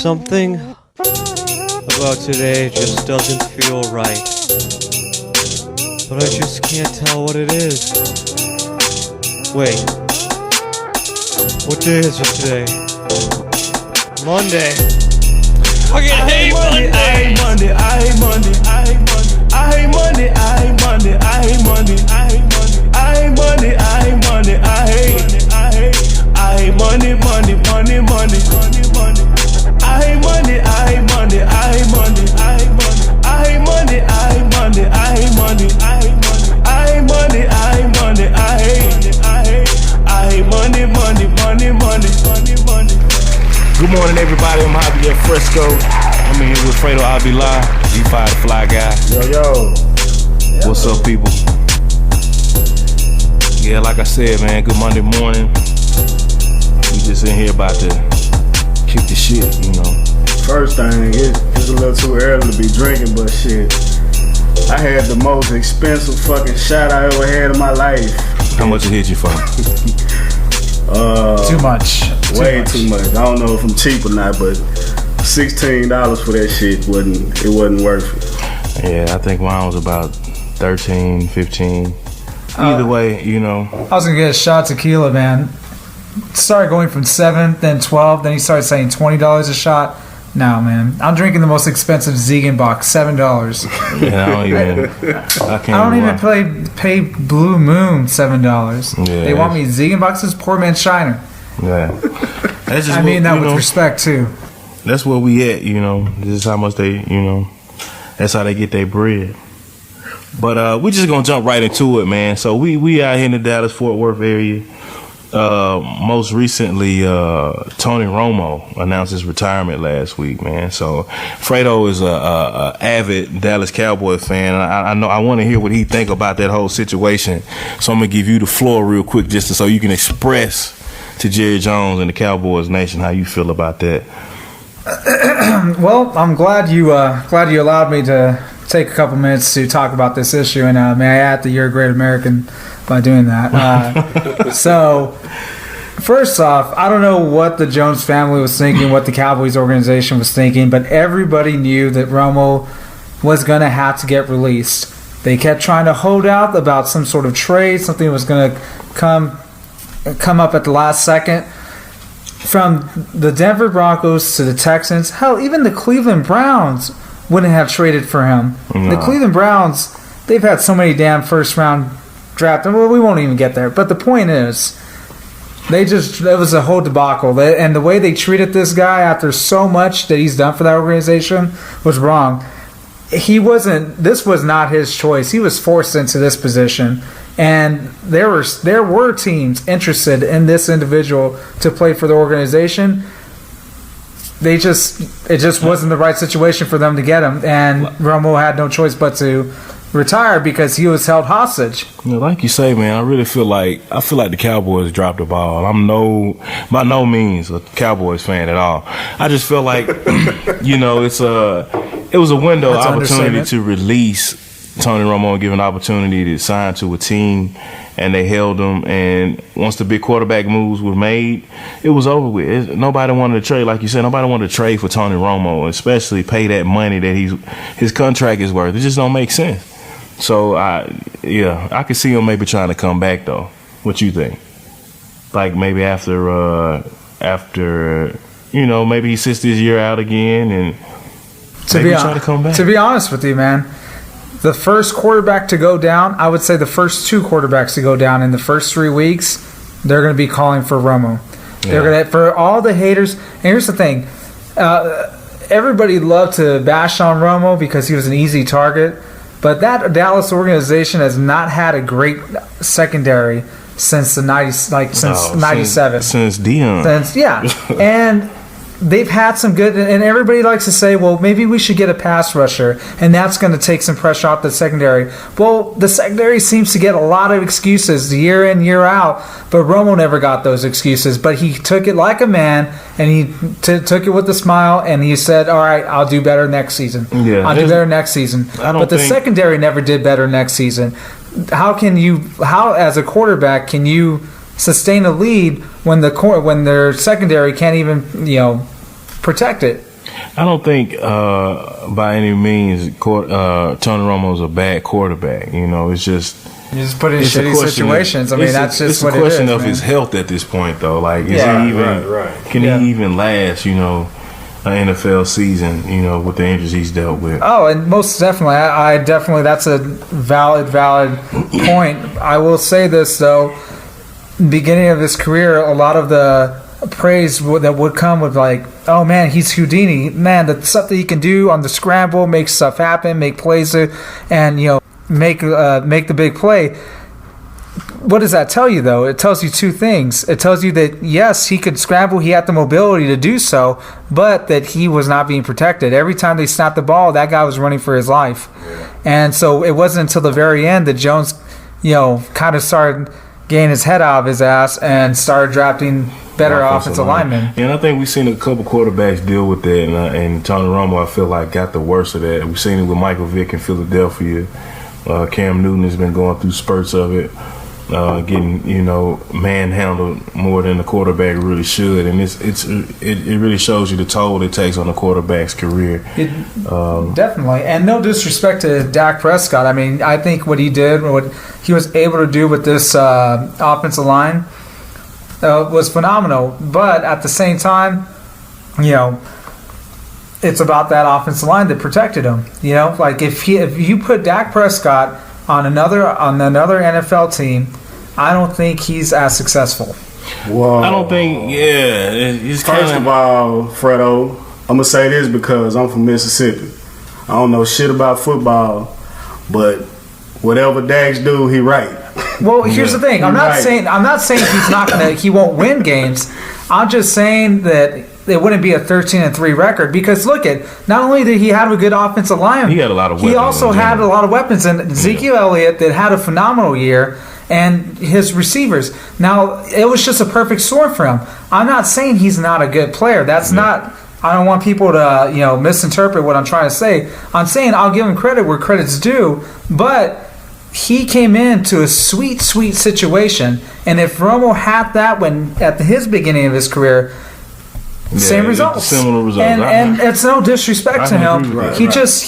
Something about today just doesn't feel right. But I just can't tell what it is. Wait. What day is it today? Monday. Fucking hate Monday. I hate Monday. I hate Monday. I hate Monday. I hate Monday. I hate Monday. I hate Monday. I hate Monday. I hate Monday. I hate Monday. Monday. Monday. Monday. Monday. I hate Monday. I hate Monday. I hate Monday. I hate Monday. I hate Monday. I hate Monday. I hate Monday. I hate Monday. I hate Monday. Monday. Monday. Monday. Good morning, everybody. I'm Javier Fresco. I'm in here with Fredo Avila, G5 the Fly Guy. Yo. What's up, people? Yeah, like I said, man, good Monday morning. We just in here about to kick the shit, you know. First thing, it's a little too early to be drinking, but shit, I had the most expensive fucking shot I ever had in my life. How much it hit you for? Too much. Way too much. I don't know if I'm cheap or not, but $16 for that shit wasn't worth it. Yeah, I think mine was about 13, 15. Either way, you know. I was gonna get a shot of tequila, man. Started going from 7, then 12, then he started saying $20 a shot. No, man, I'm drinking the most expensive Ziegenbach, $7. Yeah, I don't even pay Blue Moon $7. Yeah, they want me Ziegenbach's is poor man's Shiner. Yeah, that's just I mean that with respect too. That's where we at, you know. This is how much they, you know. That's how they get their bread. But we just gonna jump right into it, man. So we out here in the Dallas-Fort Worth area. Most recently, Tony Romo announced his retirement last week, man. So Fredo is a avid Dallas Cowboy fan. I know I want to hear what he think about that whole situation. So I'm gonna give you the floor real quick, just so you can express to Jerry Jones and the Cowboys Nation how you feel about that. Well, I'm glad you allowed me to take a couple minutes to talk about this issue, and may I add that you're a great American by doing that. So, first off, I don't know what the Jones family was thinking, what the Cowboys organization was thinking, but everybody knew that Romo was going to have to get released. They kept trying to hold out about some sort of trade, something was going to come up at the last second. From the Denver Broncos to the Texans, hell, even the Cleveland Browns wouldn't have traded for him. No. The Cleveland Browns, they've had so many damn first-round draft. Well, we won't even get there. But the point is, it was a whole debacle. And the way they treated this guy after so much that he's done for that organization was wrong. This was not his choice. He was forced into this position. And there were teams interested in this individual to play for the organization. It just wasn't the right situation for them to get him, and Romo had no choice but to retire because he was held hostage. You know, like you say, man, I really feel like the Cowboys dropped the ball. I'm by no means a Cowboys fan at all. I just feel like you know it was a window opportunity to release Tony Romo and give an opportunity to sign to a team, and they held him. And once the big quarterback moves were made, it was over with. Nobody wanted to trade, like you said. Nobody wanted to trade for Tony Romo, especially pay that money that his contract is worth. It just don't make sense. So I could see him maybe trying to come back though. What you think? Like maybe after you know, maybe he sits this year out again and maybe try to come back. To be honest with you, man. The first quarterback to go down, I would say the first 2 quarterbacks to go down in the first 3 weeks, they're going to be calling for Romo. Yeah. They're going to, for all the haters. And here's the thing: everybody loved to bash on Romo because he was an easy target, but that Dallas organization has not had a great secondary since the since '97. Since Deion. And they've had some good, and everybody likes to say, well, maybe we should get a pass rusher, and that's going to take some pressure off the secondary. Well, the secondary seems to get a lot of excuses year in, year out, but Romo never got those excuses. But he took it like a man, and he took it with a smile, and he said, all right, I'll do better next season. Yeah, I'll do better next season. But the secondary never did better next season. How as a quarterback, can you sustain a lead when their secondary can't even, protect it? I don't think by any means Tony Romo's a bad quarterback. You know, it's just you just put in shitty situations. I mean, that's just what it is. It's a question of man. his health at this point, though. Like, can he even last? You know, an NFL season, you know, with the injuries he's dealt with. Oh, and most definitely, I definitely, that's a valid point. I will say this, though. Beginning of his career, a lot of the praise that would come with like, oh man, he's Houdini. Man, the stuff that he can do on the scramble, make stuff happen, make plays, and, you know, make the big play. What does that tell you, though? It tells you two things. It tells you that, yes, he could scramble, he had the mobility to do so, but that he was not being protected. Every time they snapped the ball, that guy was running for his life. Yeah. And so it wasn't until the very end that Jones, you know, kind of started getting his head out of his ass and started drafting better offensive linemen. And I think we've seen a couple quarterbacks deal with that, and Tony Romo, I feel like, got the worst of that. We've seen it with Michael Vick in Philadelphia. Cam Newton has been going through spurts of it. Getting, you know, manhandled more than the quarterback really should, and it really shows you the toll it takes on the quarterback's career. Definitely, and no disrespect to Dak Prescott. I mean, I think what he did, what he was able to do with this offensive line was phenomenal. But at the same time, you know, it's about that offensive line that protected him. You know, like if you put Dak Prescott on another NFL team, I don't think he's as successful. Whoa. I don't think. Yeah, it's first of all, Fredo, I'm gonna say this because I'm from Mississippi. I don't know shit about football, but whatever Dax do, he right. Well, here's the thing. I'm not saying he's not gonna. He won't win games. I'm just saying that it wouldn't be a 13-3 record because look at, not only did he have a good offensive line, he had a lot of weapons. He also had a lot of weapons, and Ezekiel Elliott that had a phenomenal year, and his receivers. Now it was just a perfect storm for him. I'm not saying he's not a good player. That's not. I don't want people to, you know, misinterpret what I'm trying to say. I'm saying I'll give him credit where credit's due, but he came into a sweet situation, and if Romo had that when at his beginning of his career. Same results. Similar results. And it's no disrespect to him. He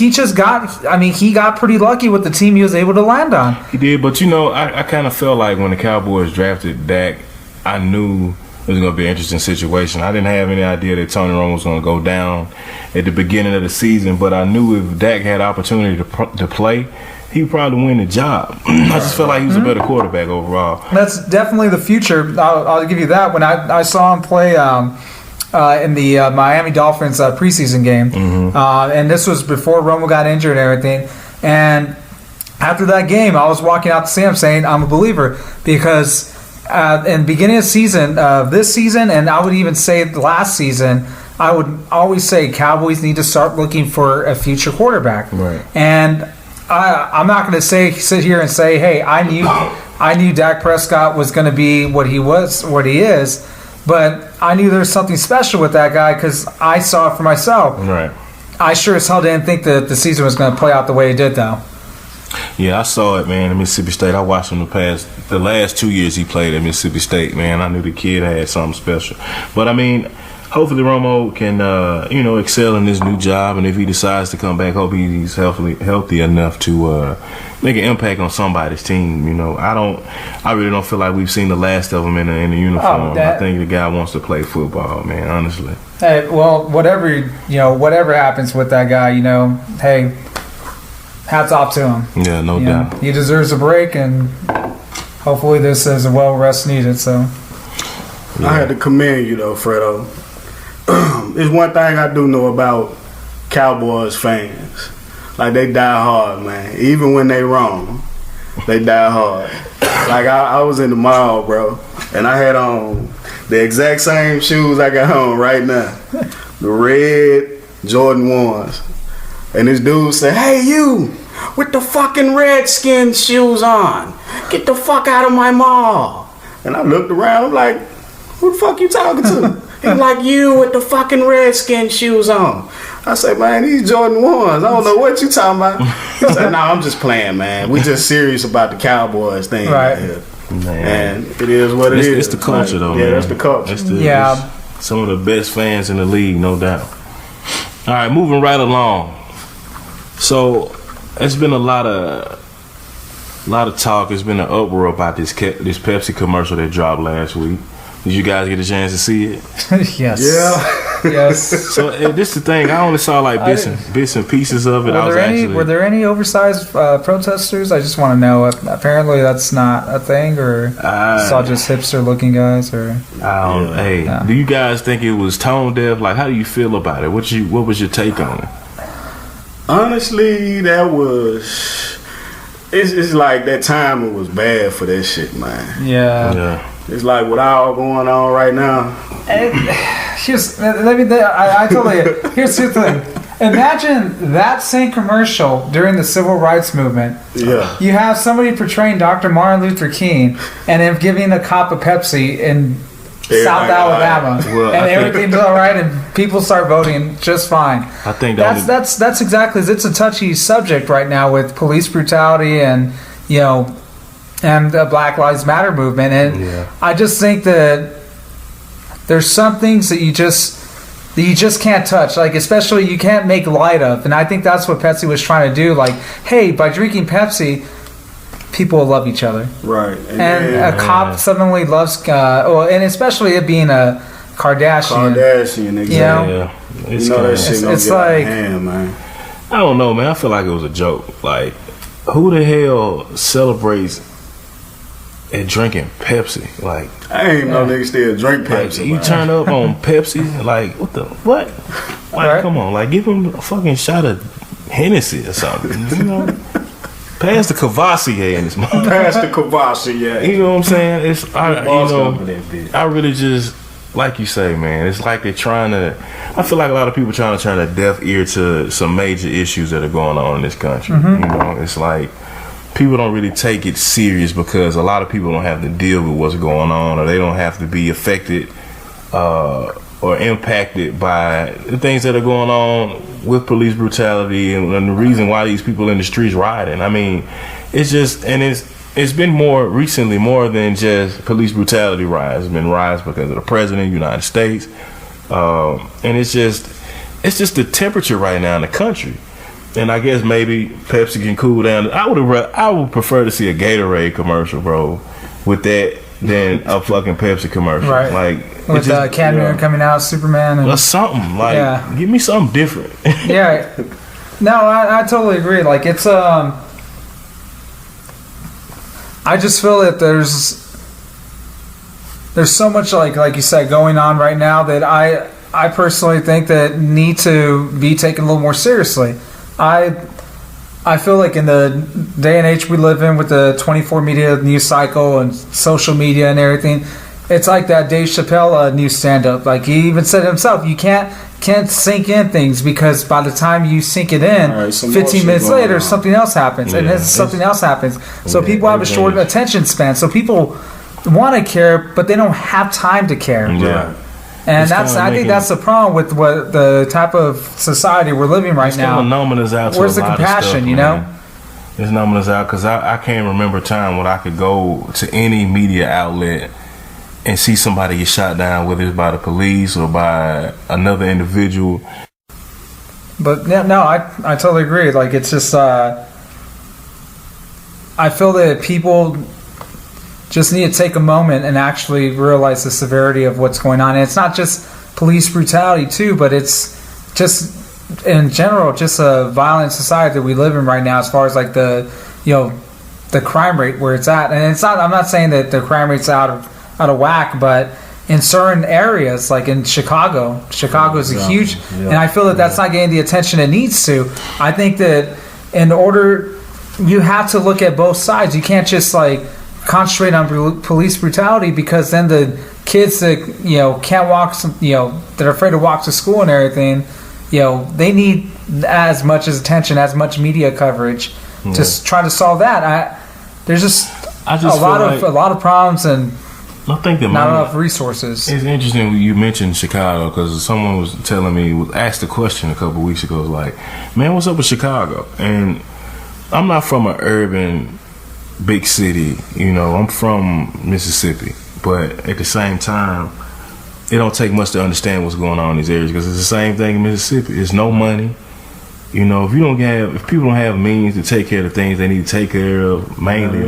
just got, I mean, he got pretty lucky with the team he was able to land on. He did, but you know, I kind of felt like when the Cowboys drafted Dak, I knew it was going to be an interesting situation. I didn't have any idea that Tony Romo was going to go down at the beginning of the season, but I knew if Dak had opportunity to play, he would probably win the job. I just felt like he was a better quarterback overall. That's definitely the future. I'll give you that. When I saw him play in the Miami Dolphins preseason game. And this was before Romo got injured and everything. And after that game, I was walking out to see him saying, I'm a believer. Because in the beginning of the season, this season, and I would even say last season, I would always say Cowboys need to start looking for a future quarterback. Right. And I'm not going to sit here and say, hey, I knew Dak Prescott was going to be what he is. But I knew there was something special with that guy because I saw it for myself. Right. I sure as hell didn't think that the season was going to play out the way it did, though. Yeah, I saw it, man, at Mississippi State. I watched him the last 2 years he played at Mississippi State, man. I knew the kid had something special. But, I mean, hopefully Romo can, excel in this new job. And if he decides to come back, hope he's healthy enough to make an impact on somebody's team. You know, I really don't feel like we've seen the last of him in the uniform. I think the guy wants to play football, man, honestly. Hey, well, whatever happens with that guy, hey, hats off to him. Yeah, no doubt. He deserves a break, and hopefully this is a well rest needed. So, yeah. I had to commend you though, Fredo. There's one thing I do know about Cowboys fans. Like, they die hard, man. Even when they wrong, they die hard. Like, I was in the mall, bro, and I had on the exact same shoes I got on right now. The red Jordan 1s. And this dude said, hey, you, with the fucking Redskin shoes on. Get the fuck out of my mall. And I looked around, I'm like, who the fuck you talking to? He's like, you with the fucking Redskin shoes on. I said, man, these Jordan 1s. I don't know what you talking about. He said, no, I'm just playing, man. We just serious about the Cowboys thing right here. Man. And it is what it is. It's the culture, though, man. Yeah, that's the culture. It's some of the best fans in the league, no doubt. All right, moving right along. So, it's been a lot of talk. It's been an uproar about this Pepsi commercial that dropped last week. Did you guys get a chance to see it? Yes. Yeah. Yes. So this is the thing. I only saw like bits and pieces of it. Were there any oversized protesters? I just want to know. Apparently, that's not a thing, or saw just hipster-looking guys, or. Do you guys think it was tone deaf? Like, how do you feel about it? What was your take on it? Honestly, that was. It's like that time was bad for that shit, man. Yeah. It's like with all going on right now. Here's the thing. Imagine that same commercial during the civil rights movement. Yeah. You have somebody portraying Dr. Martin Luther King and him giving a cop of Pepsi in South Alabama, and everything's all right, and people start voting just fine. I think that's exactly. It's a touchy subject right now with police brutality and and the Black Lives Matter movement, and I just think that there's some things that you just can't touch, like especially you can't make light of, and I think that's what Pepsi was trying to do. Like, hey, by drinking Pepsi, people will love each other, right? And a cop suddenly loves, and especially it being a Kardashian, exactly. It's like, man. I don't know, man. I feel like it was a joke. Like, who the hell celebrates and drinking Pepsi? Like, I ain't no nigga still drink Pepsi. Like, you turn up on Pepsi, like, what? Like, come on, like, give him a fucking shot of Hennessy or something. Pass the Cavassier in this moment. Pass the Cavassier. You know what I'm saying? I really just, like you say, man, it's like they're trying to. I feel like a lot of people trying to turn a deaf ear to some major issues that are going on in this country. Mm-hmm. It's like people don't really take it serious because a lot of people don't have to deal with what's going on, or they don't have to be affected or impacted by the things that are going on with police brutality and the reason why these people in the streets rioting. I mean, it's just, and it's been more recently, more than just police brutality riots. It's been riots because of the president of the United States, and it's just the temperature right now in the country. And I guess maybe Pepsi can cool down. I would prefer to see a Gatorade commercial, bro, with that than a fucking Pepsi commercial. Right. Like, with Cadmium coming out, Superman, or something. Like, give me something different. Yeah. No, I totally agree. Like, it's I just feel that there's so much like you said going on right now that I personally think that need to be taken a little more seriously. I feel like in the day and age we live in with the 24 media news cycle and social media and everything, it's like that Dave Chappelle news stand-up. Like, he even said himself, you can't sink in things because by the time you sink it in, 15 minutes later, something else happens, and then something else happens. So people have a short attention span. So people want to care, but they don't have time to care. Yeah. And I think that's the problem with what the type of society we're living right now. It's numbing us out. Where's the compassion, you know? It's numbing us out because I can't remember a time when I could go to any media outlet and see somebody get shot down, whether it's by the police or by another individual. But no, I totally agree. Like, it's just I feel that people just need to take a moment and actually realize the severity of what's going on. And it's not just police brutality too, but it's just in general just a violent society that we live in right now, as far as like the crime rate where it's at. And it's not, I'm not saying that the crime rate's out of whack, but in certain areas, like in Chicago is a huge, and I feel that that's not getting the attention it needs to. I think that in order, you have to look at both sides. You can't just like concentrate on police brutality, because then the kids that can't walk, that are afraid to walk to school and everything, they need as much as attention, as much media coverage to try to solve that. There's just a lot of problems, and I think that not enough resources. It's interesting you mentioned Chicago, because someone was telling me, asked the question a couple of weeks ago, was like, man, what's up with Chicago? And I'm not from an urban big city, I'm from Mississippi, but at the same time, it don't take much to understand what's going on in these areas, because it's the same thing in Mississippi. It's no money. You know, if people don't have means to take care of the things they need to take care of, mainly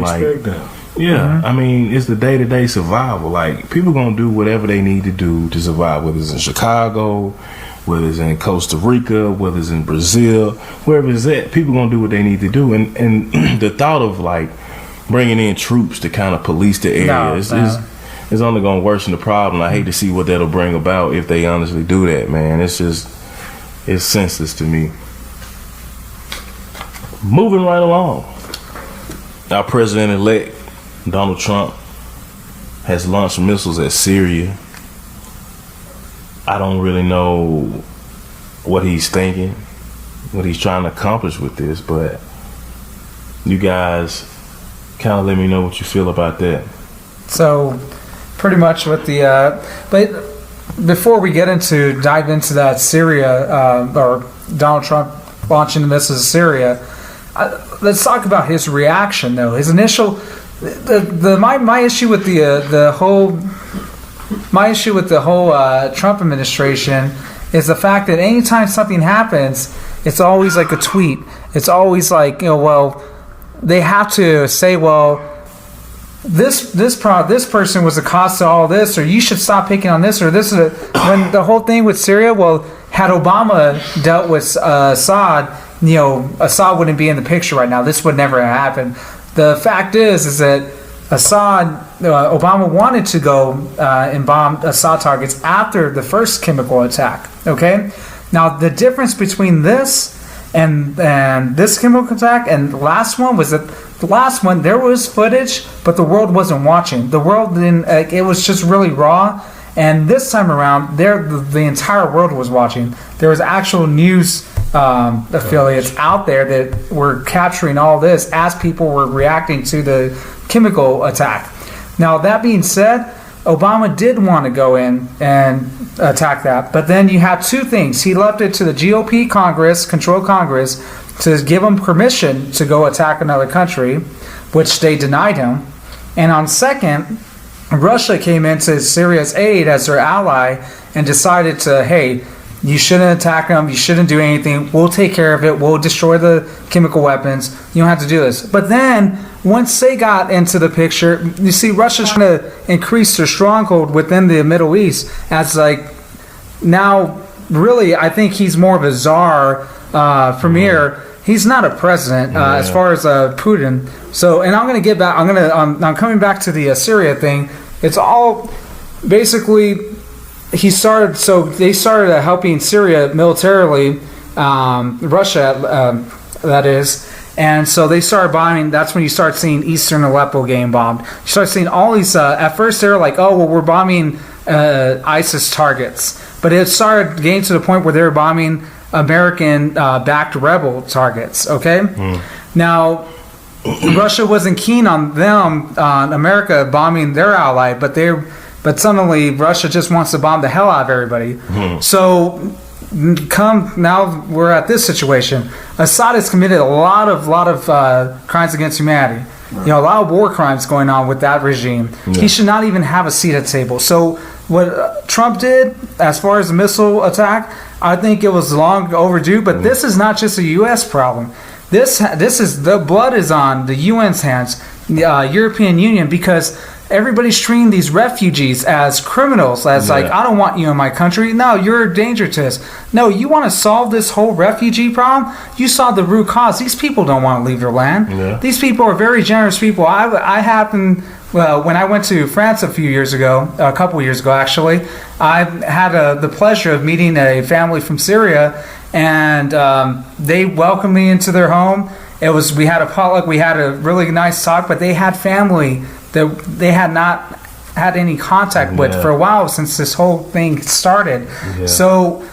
I mean, it's the day-to-day survival. Like, people gonna do whatever they need to do to survive, whether it's in Chicago, whether it's in Costa Rica, whether it's in Brazil, wherever it's at, people gonna do what they need to do. And the thought of like bringing in troops to kind of police the area is only gonna worsen the problem. I hate to see what that'll bring about if they honestly do that, man. It's senseless to me. Moving right along, our president-elect Donald Trump has launched missiles at Syria. I don't really know what he's thinking, what he's trying to accomplish with this, but you guys kind of let me know what you feel about that. So, pretty much with the but before we dive into that Syria or Donald Trump launching the missiles in Syria, let's talk about his reaction though. His initial my issue with the whole Trump administration is the fact that anytime something happens, it's always like a tweet. It's always like, they have to say, this person was the cause to all this, or you should stop picking on this, or this is when the whole thing with Syria. Well, had Obama dealt with Assad, Assad wouldn't be in the picture right now. This would never have happened. The fact is that Obama wanted to go and bomb Assad targets after the first chemical attack. Okay, now the difference between this and this chemical attack and the last one was that the last one there was footage, but the world wasn't watching. The world didn't. It was just really raw. And this time around, the entire world was watching. There was actual news affiliates out there that were capturing all this as people were reacting to the chemical attack. Now, that being said, Obama did want to go in and attack that. But then you have two things. He left it to the GOP controlled Congress, to give him permission to go attack another country, which they denied him. And on second, Russia came into Syria's aid as their ally and decided to, hey, you shouldn't attack them, you shouldn't do anything, we'll take care of it, we'll destroy the chemical weapons, you don't have to do this. But then, once they got into the picture, you see Russia's trying to increase their stronghold within the Middle East as now, really, I think he's more of a czar, premier. He's not a president as far as Putin. So, and I'm going to get back. I'm coming back to the Syria thing. It's all basically they started helping Syria militarily, Russia, that is. And so they started bombing. That's when you start seeing Eastern Aleppo getting bombed. You start seeing all these. At first, they were like, "Oh, well, we're bombing ISIS targets," but it started getting to the point where they were bombing American-backed rebel targets. Okay, Now Russia wasn't keen on America bombing their ally, but suddenly Russia just wants to bomb the hell out of everybody. So now we're at this situation. Assad has committed a lot of crimes against humanity. A lot of war crimes going on with that regime. He should not even have a seat at the table. So what Trump did, as far as the missile attack, I think it was long overdue. But this is not just a U.S. problem. This is the blood is on the UN's hands, the European Union, because everybody's treating these refugees as criminals, as like, I don't want you in my country. No, you're a danger to us. No, you want to solve this whole refugee problem? You saw the root cause. These people don't want to leave their land. These people are very generous people. I happen, when I went to France a couple years ago actually, I had the pleasure of meeting a family from Syria, and they welcomed me into their home. We had a potluck, we had a really nice talk, but they had family that they had not had any contact with for a while since this whole thing started. So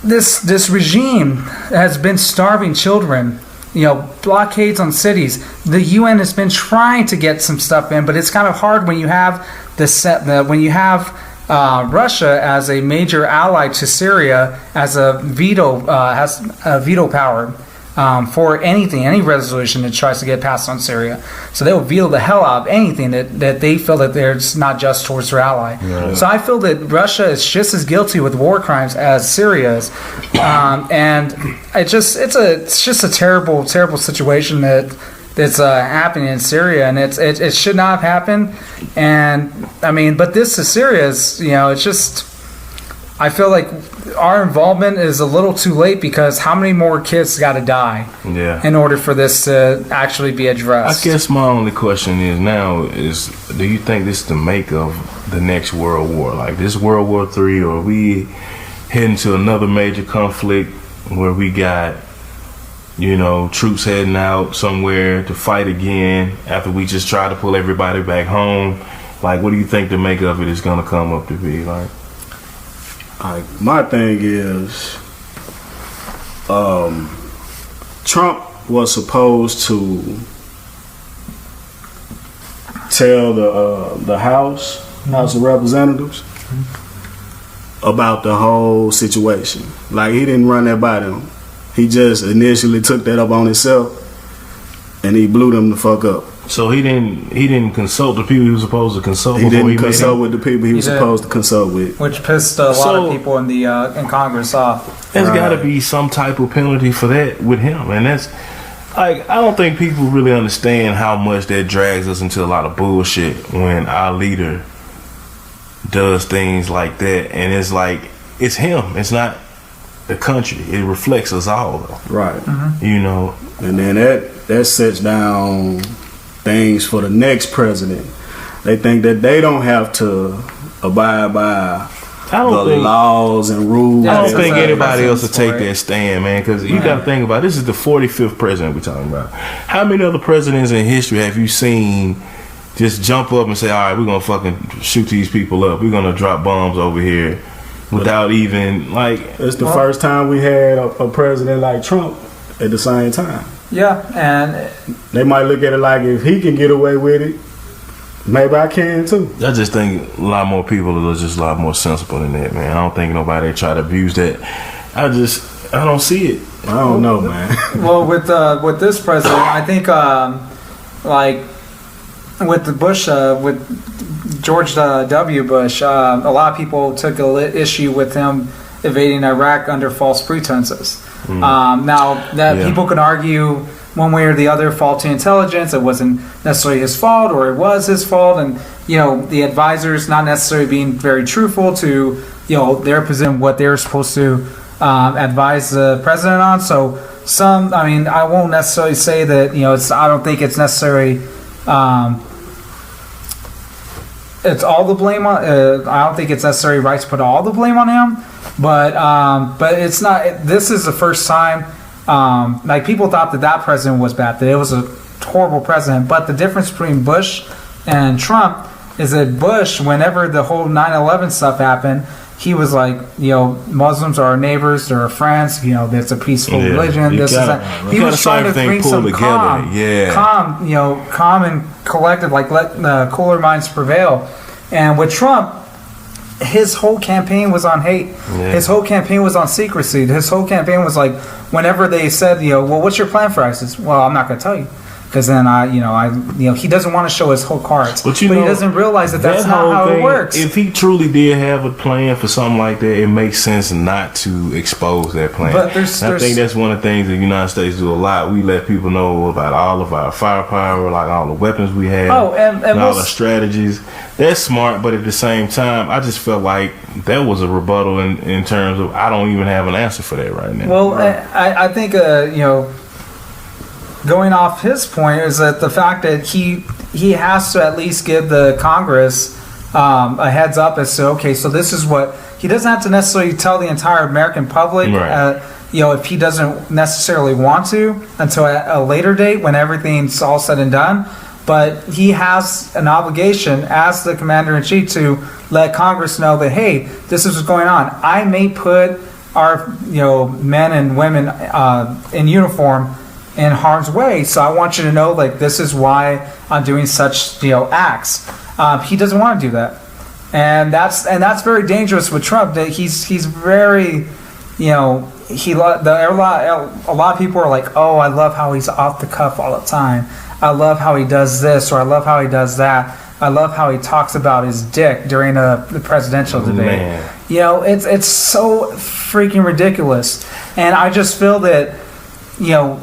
this regime has been starving children, blockades on cities. The UN has been trying to get some stuff in, but it's kind of hard when you have Russia as a major ally to Syria, has a veto power. for anything, any resolution that tries to get passed on Syria. So they will veto the hell out of anything that they feel that it's not just towards their ally. Right. So I feel that Russia is just as guilty with war crimes as Syria is, and it's just a terrible situation that's happening in Syria, and it should not have happened. And I mean, but this is Syria is, it's just, I feel like our involvement is a little too late, because how many more kids got to die in order for this to actually be addressed? I guess my only question is, do you think this is the make of the next World War? Like this World War III, or are we heading to another major conflict where we got, troops heading out somewhere to fight again after we just try to pull everybody back home? Like, what do you think the make of it is going to come up to be like? My thing is, Trump was supposed to tell the House of Representatives about the whole situation. Like, he didn't run that by them. He just initially took that up on himself, and he blew them the fuck up. So he didn't consult the people he was supposed to consult. He didn't consult with the people he was supposed to consult with, which pissed a lot of people in the in Congress off. There's got to be some type of penalty for that with him, and that's like, I don't think people really understand how much that drags us into a lot of bullshit when our leader does things like that, and it's like, it's him, it's not the country. It reflects us all, though. Right. Mm-hmm. And then that sets down things for the next president. They think that they don't have to abide by the laws and rules. I don't think anybody else will take that stand, man, because you got to think about it. This is the 45th president we're talking about. How many other presidents in history have you seen just jump up and say, all right, we're going to fucking shoot these people up, we're going to drop bombs over here, without even, like... It's the first time we had a president like Trump at the same time. Yeah, and... They might look at it like, if he can get away with it, maybe I can too. I just think a lot more people are just a lot more sensible than that, man. I don't think nobody try to abuse that. I don't see it. I don't know, man. Well, with this president, I think, with the Bush, with George W. Bush, a lot of people took issue with him invading Iraq under false pretenses. Now, that people can argue one way or the other, faulty intelligence, it wasn't necessarily his fault, or it was his fault, and the advisors not necessarily being very truthful to their position, what they're supposed to advise the president on. So I won't necessarily say that I don't think it's necessarily it's all the blame on. I don't think it's necessarily right to put all the blame on him, but it's not. This is the first time. People thought that president was bad, that it was a horrible president. But the difference between Bush and Trump is that Bush, whenever the whole 9/11 stuff happened, he was like, Muslims are our neighbors, they're our friends, that's a peaceful religion. This is that. He was trying to bring some calm, calm and collective, like let the cooler minds prevail. And with Trump, his whole campaign was on hate. Yeah. His whole campaign was on secrecy. His whole campaign was like, whenever they said, well, what's your plan for ISIS? Well, I'm not going to tell you. Because then he doesn't want to show his whole cards, but he doesn't realize that that's not how it works. If he truly did have a plan for something like that, it makes sense not to expose that plan. But I think that's one of the things the United States do a lot. We let people know about all of our firepower, like all the weapons we have, and all the strategies. That's smart, but at the same time, I just felt like that was a rebuttal in terms of I don't even have an answer for that right now. Well, I think going off his point is that the fact that he has to at least give the Congress a heads up as to, okay, so this is what he doesn't have to necessarily tell the entire American public, right. If he doesn't necessarily want to until a later date when everything's all said and done. But he has an obligation as the commander-in-chief to let Congress know that, hey, this is what's going on. I may put our men and women in uniform in harm's way, so I want you to know, like, this is why I'm doing such acts. He doesn't want to do that, and that's very dangerous with Trump. That he's very a lot of people are like, oh, I love how he's off the cuff all the time. I love how he does this, or I love how he does that. I love how he talks about his dick during the presidential debate. Man. You know, it's so freaking ridiculous, and I just feel that, you know,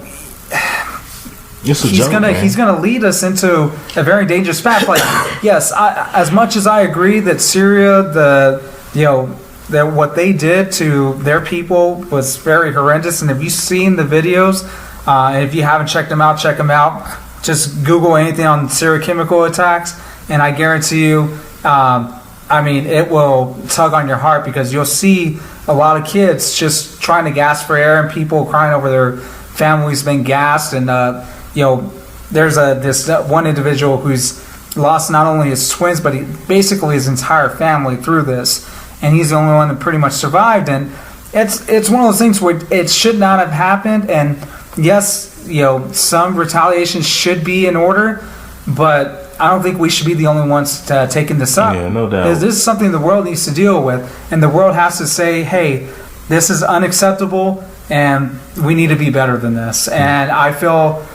he's gonna lead us into a very dangerous path. Like, yes, as much as I agree that Syria, that what they did to their people was very horrendous, and if you've seen the videos, and if you haven't checked them out, check them out. Just Google anything on Syria chemical attacks, and I guarantee you, it will tug on your heart, because you'll see a lot of kids just trying to gasp for air and people crying over their families being gassed. And there's this one individual who's lost not only his twins, but basically his entire family through this, and he's the only one that pretty much survived. And it's one of those things where it should not have happened. And yes, some retaliation should be in order, but I don't think we should be the only ones taking this up. Yeah, no doubt. Because this is something the world needs to deal with, and the world has to say, hey, this is unacceptable, and we need to be better than this. And I feel,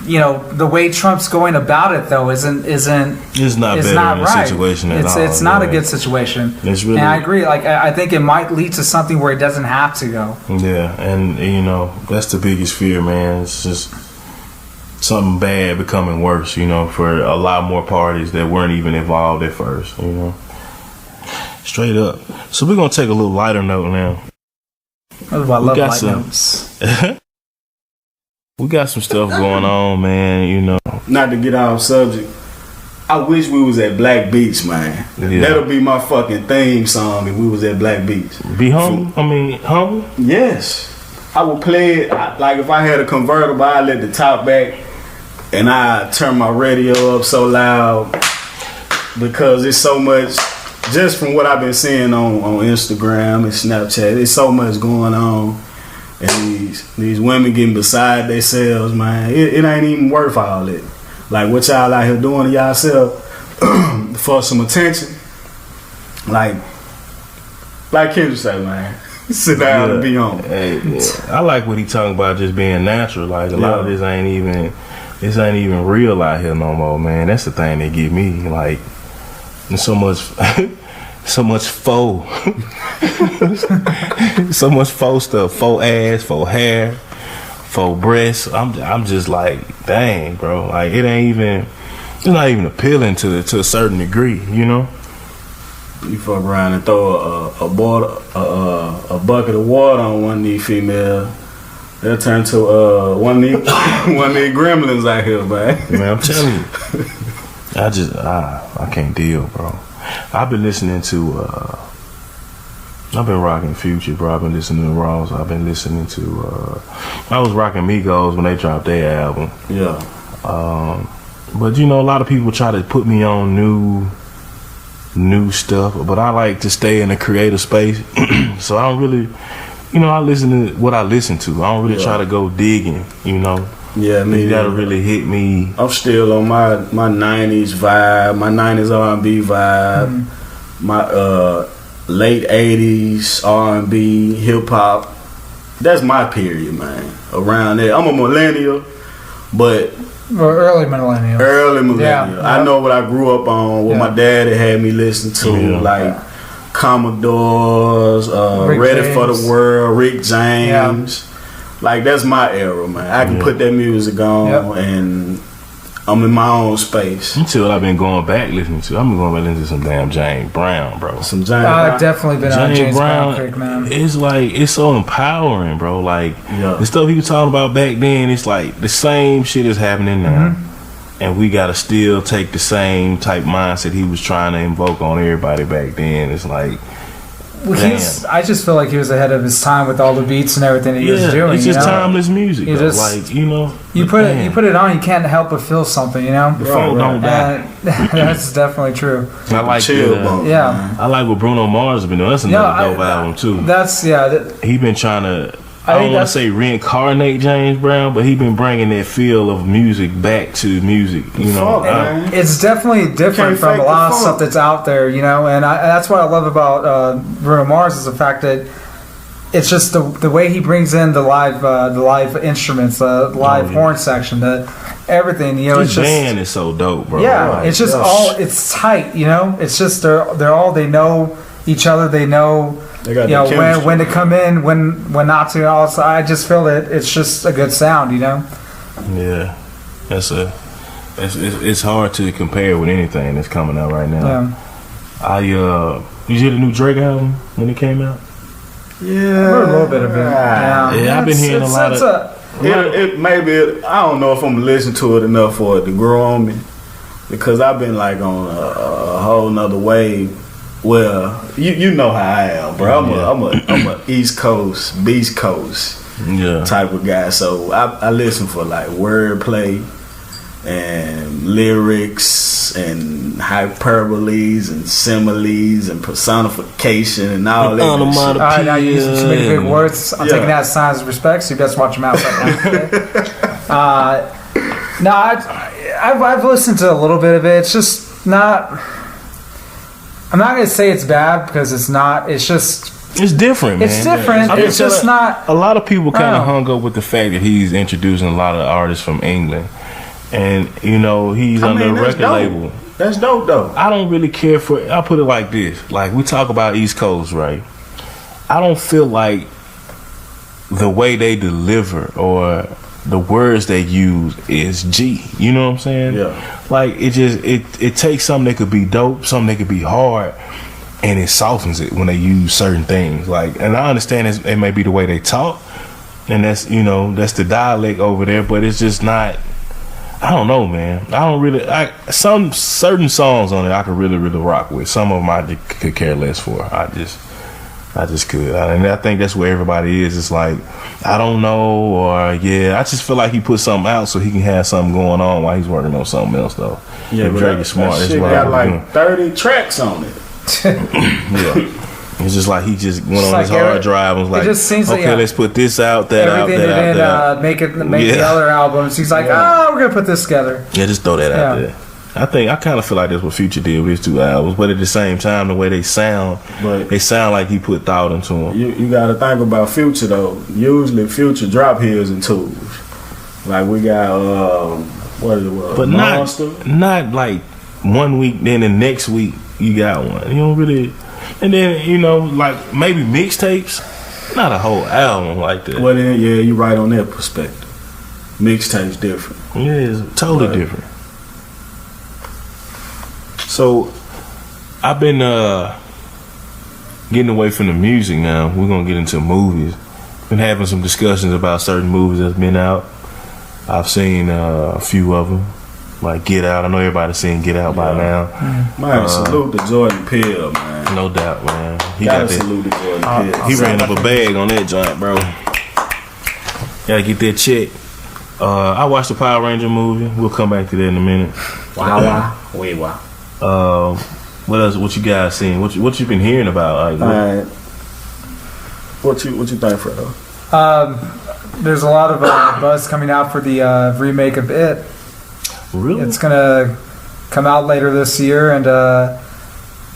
the way Trump's going about it, though, it's not better not than right. the situation at all. It's not a good situation. It's really, and I agree. Like, I think it might lead to something where it doesn't have to go. Yeah, and that's the biggest fear, man. It's just something bad becoming worse, for a lot more parties that weren't even involved at first, Straight up. So we're going to take a little lighter note now. I love light notes. We got some stuff going on, man, Not to get off subject, I wish we was at Black Beach, man. Yeah. That'll be my fucking theme song if we was at Black Beach. Be humble? Humble? Yes. I would play it, like if I had a convertible, I'd let the top back and I turn my radio up so loud, because it's so much, just from what I've been seeing on Instagram and Snapchat, there's so much going on, and these women getting beside themselves, man. It ain't even worth all that. Like what y'all out here doing to yourself for some attention, like Kendrick said, man. Sit down and be on. Hey, I like what he talking about, just being natural. Like a lot of this ain't even real out here no more, man. That's the thing that get me. Like, there's so much faux, so much faux stuff, faux ass, faux hair, faux breasts. I'm just like, dang, bro. Like it's not even appealing to a certain degree, You fuck around and throw a bucket of water on one of these females, they'll turn to one of these gremlins out here, man. Man, I'm telling you, I can't deal, bro. I've been rocking Future, bro. I've been listening to Ross. I've been listening to I was rocking Migos when they dropped their album. Yeah. But a lot of people try to put me on new stuff, but I like to stay in a creative space. So I don't really, I listen to what I listen to. I don't really try to go digging, Yeah, you gotta really hit me. I'm still on my 90s vibe, my 90s R&B vibe, my late 80s R&B, hip hop. That's my period, man. Around there, I'm a millennial, but early millennial. Yeah. I know what I grew up on, what my daddy had me listen to, like Commodores, Ready James. for the World, Rick James. Like, that's my era, man. I can put that music on and I'm in my own space. Until I've been going back listening to. I'm going back listening to some damn James Brown, bro. Some James Brown. I've definitely been on James Brown kick, man. It's like, it's so empowering, bro. Like, the stuff he was talking about back then, it's like the same shit is happening now. And we got to still take the same type mindset he was trying to invoke on everybody back then. It's like, I just feel like he was ahead of his time with all the beats and everything that he was doing. It's just timeless music. You you put it on, you can't help but feel something, The folk don't die. That's definitely true. I like I like what Bruno Mars has been doing. That's another dope album too. He been trying to. I don't want to say reincarnate James Brown, but he been bringing that feel of music back to music. It's definitely different from a lot of stuff that's out there, and that's what I love about Bruno Mars is the fact that it's just the way he brings in the live instruments, the live horn section, everything. You know, This it's just band is so dope, bro. yeah. Like, It's just it's tight. You know, it's just they know each other. They know. They got You know, the chemistry. when to come in, when not to. Also, I just feel that it's just a good sound. You know. Yeah, it's hard to compare with anything that's coming out right now. Yeah. You hear the new Drake album when it came out? Yeah, I heard a little bit of it. Yeah, I've been hearing a lot of. Maybe I don't know if I'm listening to it enough for it to grow on me, because I've been like on a whole nother wave. Well, you know how I am, bro. I'm a East Coast, Beast Coast type of guy. So I listen for like wordplay and lyrics and hyperboles and similes and personification and all that. All right, now you're using too many big words. I'm taking that as signs of respect, so you best watch your mouth right now. No, I've listened to a little bit of it. It's just not. I'm not going to say it's bad because it's not. It's just. It's different, man. It's different. It's just not. A lot of people kind of hung up with the fact that he's introducing a lot of artists from England. And, you know, he's under a record label. That's dope, though. I don't really care for it. I'll put it like this. Like, we talk about East Coast, right? I don't feel like the way they deliver or the words they use is G. You know what I'm saying? Yeah. Like, it takes something that could be dope, something that could be hard, and it softens it when they use certain things. Like, and I understand it may be the way they talk, and that's, you know, that's the dialect over there, but it's just not. I don't know, man. I don't really. Some certain songs on it I could really, really rock with. Some of them I could care less for. I just could. And I think that's where everybody is. It's like, I don't know, or yeah, I just feel like he put something out so he can have something going on while he's working on something else, though. Yeah, if Drake is smart, that that's shit what got I'm like doing. 30 tracks on it. Yeah. It's just like he just went on like his hard drive and was like, it just seems okay, like, let's put this out, that out, everything that out, that out. make the other albums. He's like, we're gonna put this together. Yeah, just throw that out there. I kind of feel like that's what Future did with his two albums, but at the same time, the way they sound like he put thought into them. You got to think about Future though. Usually, Future drop his in twos. Like we got what is it? But Monster? not like 1 week, then the next week you got one. You don't really, and then you know, like maybe mixtapes, not a whole album like that. Well, then, yeah, you right on that perspective. Mixtape's different. Yeah, it's totally different. So I've been getting away from the music now. We're gonna get into movies. Been having some discussions about certain movies that's been out. I've seen a few of them, like Get Out. I know everybody's seen Get Out by now. Man, salute to Jordan Peele, man. No doubt, man. He Gotta got that. salute to Jordan Peele. He ran up a bag on that joint, bro. Gotta get that check. I watched the Power Ranger movie. We'll come back to that in a minute. Wow. What else? What you guys seen? What you been hearing about? Like, Alright. What you think, Fredo? There's a lot of buzz coming out for the remake of It. really? It's gonna come out later this year, and I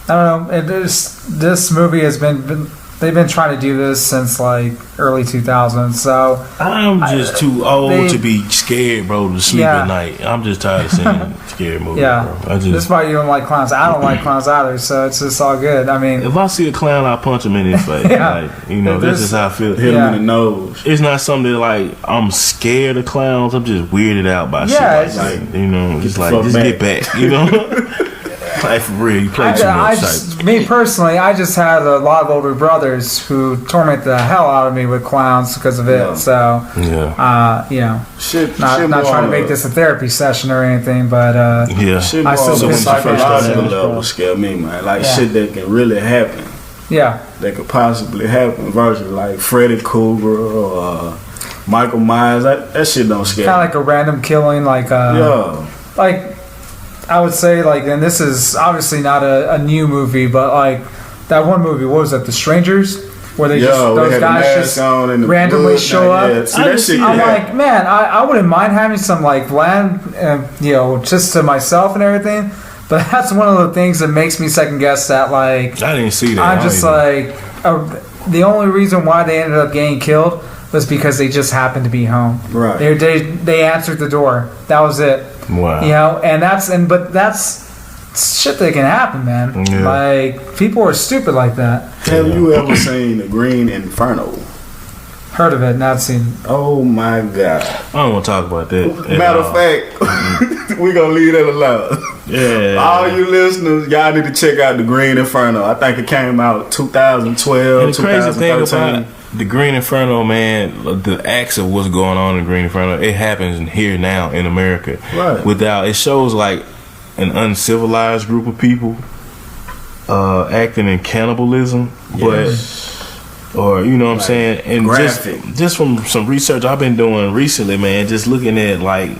don't know. This movie has been they've been trying to do this since like early 2000s. So I'm just too old to be scared, bro, to sleep Yeah. at night. I'm just tired of seeing scary movies, yeah, bro. this is why you don't like clowns. I don't like clowns either. So it's just all good. I mean, if I see a clown, I punch him in his face. Yeah. Like, you know, that's just how I feel. Hit Yeah. him in the nose. It's not something that like I'm scared of clowns. I'm just weirded out by Yeah, shit. Like, you know, just the like fuck just back. get back. You know, like for real, you play too much. me personally, I just had a lot of older brothers who torment the hell out of me with clowns because of it. Yeah. So, Yeah, you know, Shit, not shit trying to more, make this a therapy session or anything, but yeah. Shit I more still on feel the psychological psychological level scare me, man. Like Yeah. shit that can really happen. yeah, That could possibly happen versus like Freddy Krueger or Michael Myers. That shit don't scare kind of me. like a random killing, like like I would say, like, and this is obviously not a new movie, but like that one movie, what was that, The Strangers, where they just we those had the guys mask just on and the randomly blood. show up. Yeah. See, that shit I'm can like, happen. man, I wouldn't mind having some like land, you know, just to myself and everything. But that's one of the things that makes me second guess that. Like, I didn't see that. I'm just the only reason why they ended up getting killed was because they just happened to be home. Right. They answered the door. That was it. Wow. You know, but that's shit that can happen, man. Yeah. Like, people are stupid like that. Have you ever seen The Green Inferno? Heard of it, not seen. Oh my God. I don't want to talk about that. Matter of fact, we're going to leave that alone. Yeah. All you listeners, y'all need to check out The Green Inferno. I think it came out 2012, And the crazy thing 2013. about the Green Inferno, man, the acts of what's going on in Green Inferno, it happens here now in America. Right. It shows like an uncivilized group of people acting in cannibalism, or you know what I'm saying, and graphic. just from some research I've been doing recently, man, just looking at like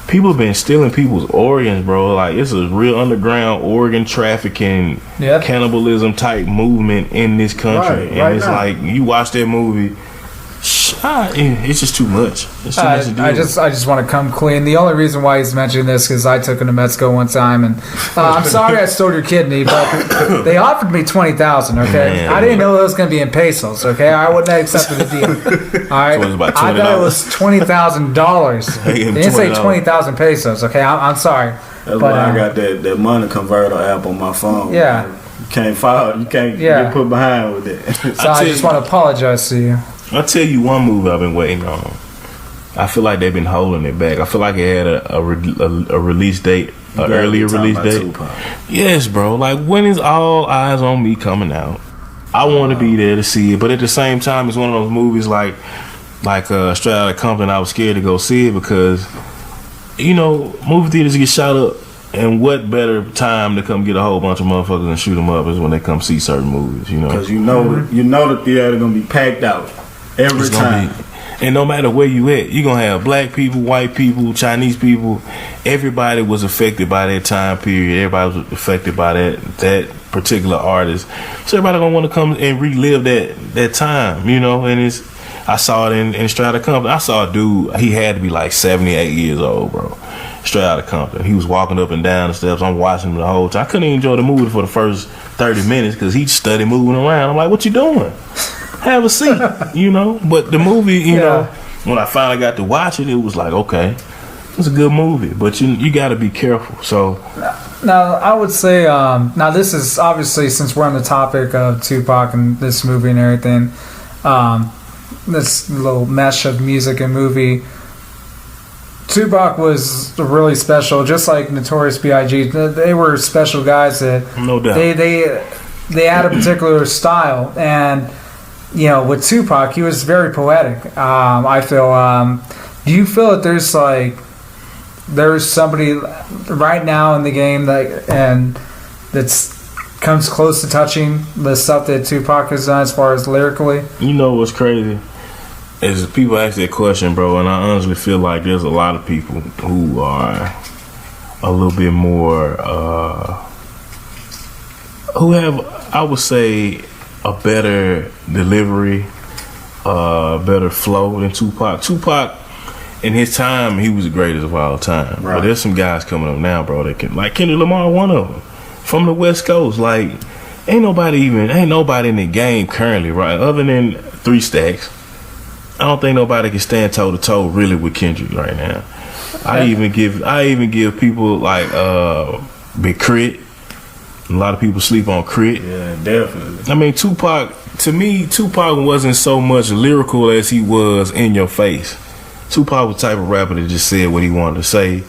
people have been stealing people's organs, bro. Like, it's a real underground organ trafficking, cannibalism type movement in this country, and it's now. Like, you watch that movie, it's just too much. It's too much to do. I just want to come clean. The only reason why he's mentioning this because I took him to Mexico one time, and I'm sorry I stole your kidney, but they offered me $20,000. Okay, Man, I didn't know it was going to be in pesos. Okay, I wouldn't have accepted the deal. All right, so it was about I thought it was $20,000. They didn't say 20,000 pesos. Okay, I'm sorry. That's why I got that money converter app on my phone. Yeah, you can't follow. You can't get put behind with it. So I just want to apologize to you. I'll tell you one movie I've been waiting on. I feel like they've been holding it back. I feel like it had a release date, an earlier release date. Tupac. Yes, bro. Like, when is All Eyes on Me coming out? I want to be there to see it, but at the same time, it's one of those movies like Straight Outta Compton. I was scared to go see it because, you know, movie theaters get shot up, and what better time to come get a whole bunch of motherfuckers and shoot them up is when they come see certain movies, you know? Because you know the theater gonna be packed out. Every time. And no matter where you at, you're going to have black people, white people, Chinese people. Everybody was affected by that time period. Everybody was affected by that particular artist. So everybody going to want to come and relive that time, you know. And I saw it in Straight Outta Compton. I saw a dude, he had to be like 78 years old, bro. Straight Outta Compton. He was walking up and down the steps. I'm watching him the whole time. I couldn't even enjoy the movie for the first 30 minutes because he studied moving around. I'm like, what you doing? Have a seat, you know. But the movie, you know, when I finally got to watch it, it was like, okay, it's a good movie, but you got to be careful. So now I would say, now this is obviously, since we're on the topic of Tupac and this movie and everything, this little mesh of music and movie. Tupac was really special, just like Notorious B.I.G. They were special guys that no doubt they had a particular style, and you know, with Tupac, he was very poetic. I feel. Do you feel that there's somebody right now in the game that's comes close to touching the stuff that Tupac has done as far as lyrically? You know what's crazy is people ask that question, bro, and I honestly feel like there's a lot of people who are a little bit more who have, I would say, a better delivery, better flow than Tupac. Tupac, in his time, he was the greatest of all time. Right. But there's some guys coming up now, bro, that can, like Kendrick Lamar, one of them, from the West Coast. Like, ain't nobody in the game currently, right? Other than 3 Stacks, I don't think nobody can stand toe to toe really with Kendrick right now. I even give people like Big Crit. A lot of people sleep on Crit. Yeah, definitely. I mean, Tupac, to me, Tupac wasn't so much lyrical as he was in your face. Tupac was the type of rapper that just said what he wanted to say.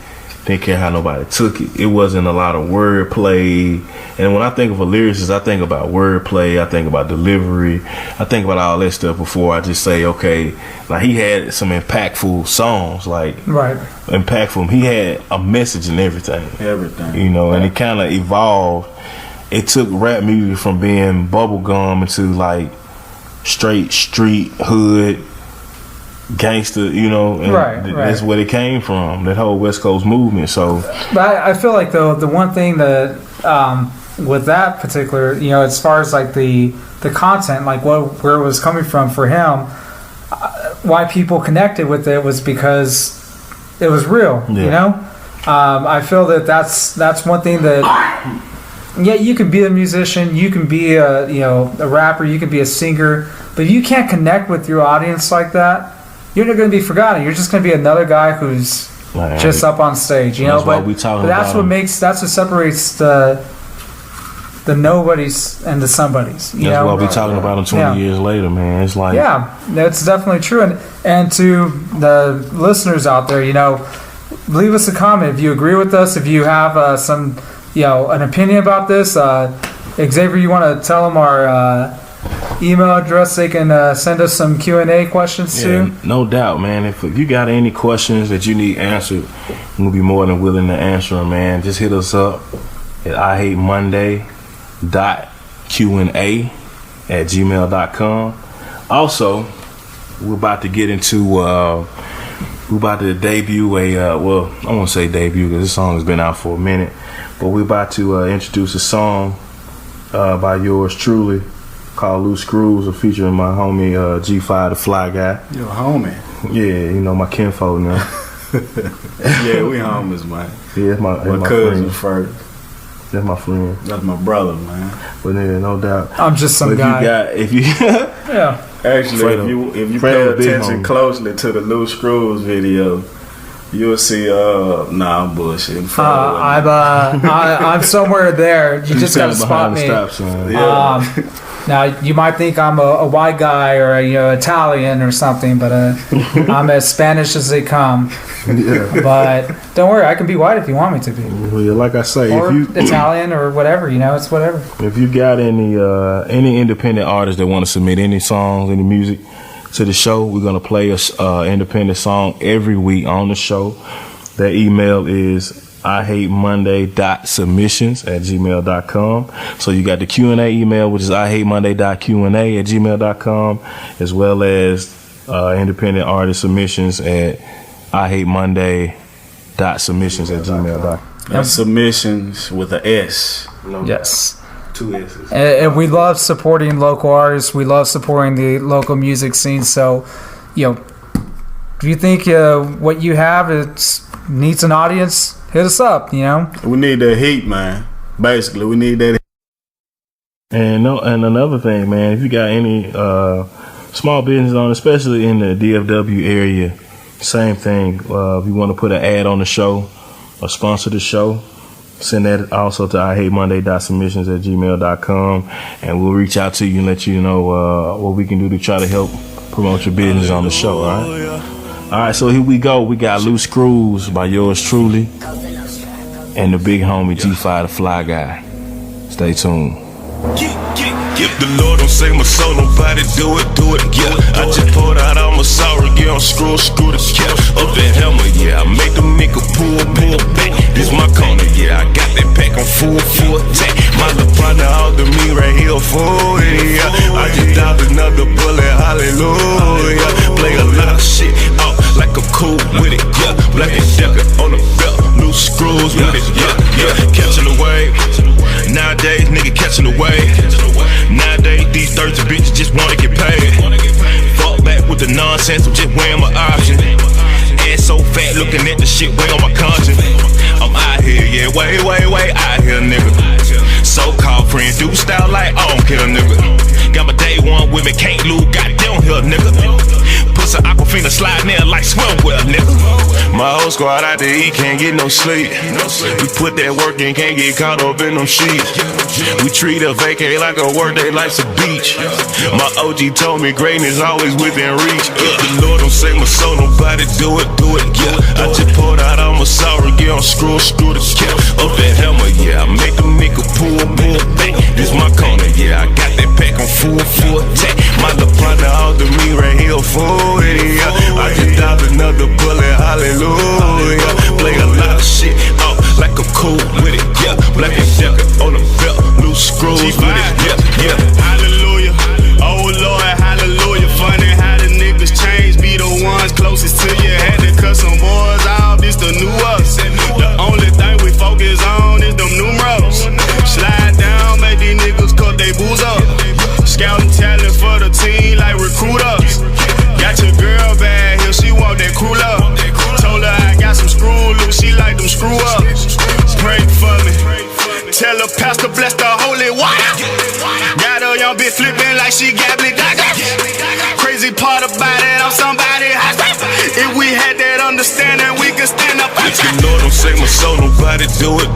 Didn't care how nobody took it. It wasn't a lot of wordplay. And when I think of a lyricist, I think about wordplay. I think about delivery. I think about all that stuff before I just say, okay, like he had some impactful songs, like impactful. He had a message and everything. You know, and it kind of evolved. It took rap music from being bubblegum into like straight street hood gangster, you know, and that's where it came from, that whole West Coast movement. So but I feel like though the one thing that with that particular, you know, as far as like the content, like where it was coming from for him, why people connected with it was because it was real, you know. I feel that that's one thing that. Yeah, you can be a musician, you can be a rapper, you can be a singer, but if you can't connect with your audience like that, you're not going to be forgotten. You're just going to be another guy who's just up on stage, But that's what separates the nobodies and the somebodies. That's what we're talking about them 20 years later, man. It's like that's definitely true. And to the listeners out there, leave us a comment if you agree with us, if you have some. An opinion about this. Xavier, you want to tell them our email address? They can send us some Q&A questions too. No doubt, man. If you got any questions that you need answered, we'll be more than willing to answer them, man. Just hit us up at iHateMonday.Q&A@gmail.com. Also, we're about to get into we're about to debut I won't say debut because this song has been out for a minute. But we're about to introduce a song by yours truly called Loose Screws, featuring my homie G5 the Fly Guy. Your homie? Yeah, my kinfolk now. Yeah, we homies, man. Yeah, that's my cousin friend. first. That's my friend. That's my brother, man. But yeah, no doubt. I'm just some guy. Actually, Fredo, if you pay attention closely to the Loose Screws video, you'll see. I'm bullshitting. I'm somewhere there. You just gotta spot me. Now you might think I'm a white guy or Italian or something, but I'm as Spanish as they come. Yeah. But don't worry, I can be white if you want me to be. Well, like I say, or if you Italian or whatever, it's whatever. If you got any independent artists that want to submit any songs, any music to the show, we're gonna play a independent song every week on the show. That email is iHateMonday.submissions@gmail.com. So you got the Q&A email, which is iHateMonday.Q&A@gmail.com, as well as independent artist submissions at iHateMonday.submissions@gmail.com. That's submissions with an S. Yes. 2 S's. And we love supporting local artists. We love supporting the local music scene. So, if you think what you have needs an audience, hit us up. We need that heat, man. Basically, we need that heat. And another thing, man, if you got any small business on, especially in the DFW area, same thing. If you want to put an ad on the show or sponsor the show, send that also to iHateMonday.submissions@gmail.com, and we'll reach out to you and let you know what we can do to try to help promote your business on the show. All right, so here we go. We got Loose Screws by yours truly and the big homie G5 the Fly Guy. Stay tuned. If the Lord don't save my soul, nobody do it, yeah. I just poured out all my sorrow, yeah, I'm screw the cap. Up that hammer, yeah, I make them nigga pull back. This my corner, yeah, I got that pack on full attack. My little partner out to me right here, full, yeah. I just dialed another bullet, hallelujah. Play a lot of shit out like I'm cool with it, yeah. Black and decker on the belt, loose screws with it, yeah. Catching the wave. Nowadays, nigga catching the wave. Nowadays, these thirsty bitches just wanna get paid. Fuck back with the nonsense, I'm just weighing my options. Ass so fat, looking at the shit way on my conscience. I'm out here, yeah, way out here, nigga. So-called friends do style like I don't care, nigga. Got my day one with me, can't lose, goddamn here, nigga. Pussy Aquafina slide there like swimwear, nigga. My whole squad out there, he can't get no sleep. We put that work in, can't get caught up in them sheets. We treat a vacay like a work day, life's a beach. My OG told me greatness always within reach. If the Lord don't save my soul, nobody do it, yeah. I just poured out all my sorrow, yeah, I'm screw the cap. Up that hammer, yeah, I make them nigga pull back. This my corner, yeah, I got that pack on full attack. My little partner out to me right here, full, yeah. I just dialed another bullet, hallelujah. Play a lot of shit out like I'm cool with it, yeah. Black and decker on the belt, loose screws with it, yeah. Hallelujah, oh Lord, hallelujah. Funny how the niggas change, be the ones closest to you. Had to cut some boys out, this the new us. The only thing we focus on is them numerals. Slide down, make these niggas cut they booze up. Scouting talent for the team like recruiters. Got your she got me. Crazy part about it, I'm somebody hot. If we had that understanding, we could stand up. If the Lord don't save my soul, nobody do it,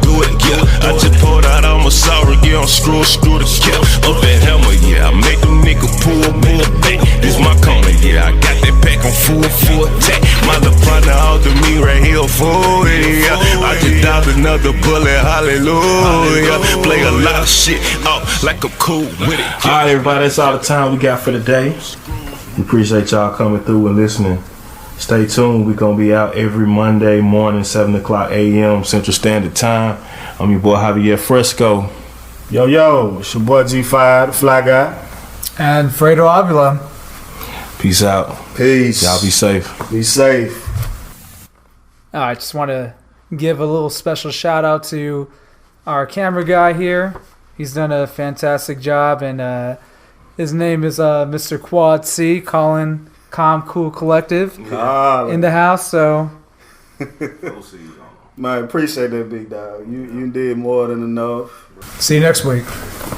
yeah. I just poured out all my sorrow, yeah, I'm screw the cap. Up that hammer, yeah, I make them nigga pull back. This my corner, yeah, I got that pack on full attack. My little partner out to me right here, full, yeah. I just dialed another bullet, hallelujah. Play a lot of shit out like I'm cool with it. All right, everybody, that's all the time we got for today. We appreciate y'all coming through and listening. Stay tuned. We're going to be out every Monday morning, 7 o'clock a.m. Central Standard Time. I'm your boy, Javier Fresco. Yo, it's your boy G5, the Fly Guy. And Fredo Avila. Peace out. Peace. Y'all be safe. Be safe. I just want to give a little special shout out to our camera guy here. He's done a fantastic job, and his name is Mr. Quad C, Colin Calm Cool Collective in the house. So, man, appreciate that, big dog. You did more than enough. see you next week.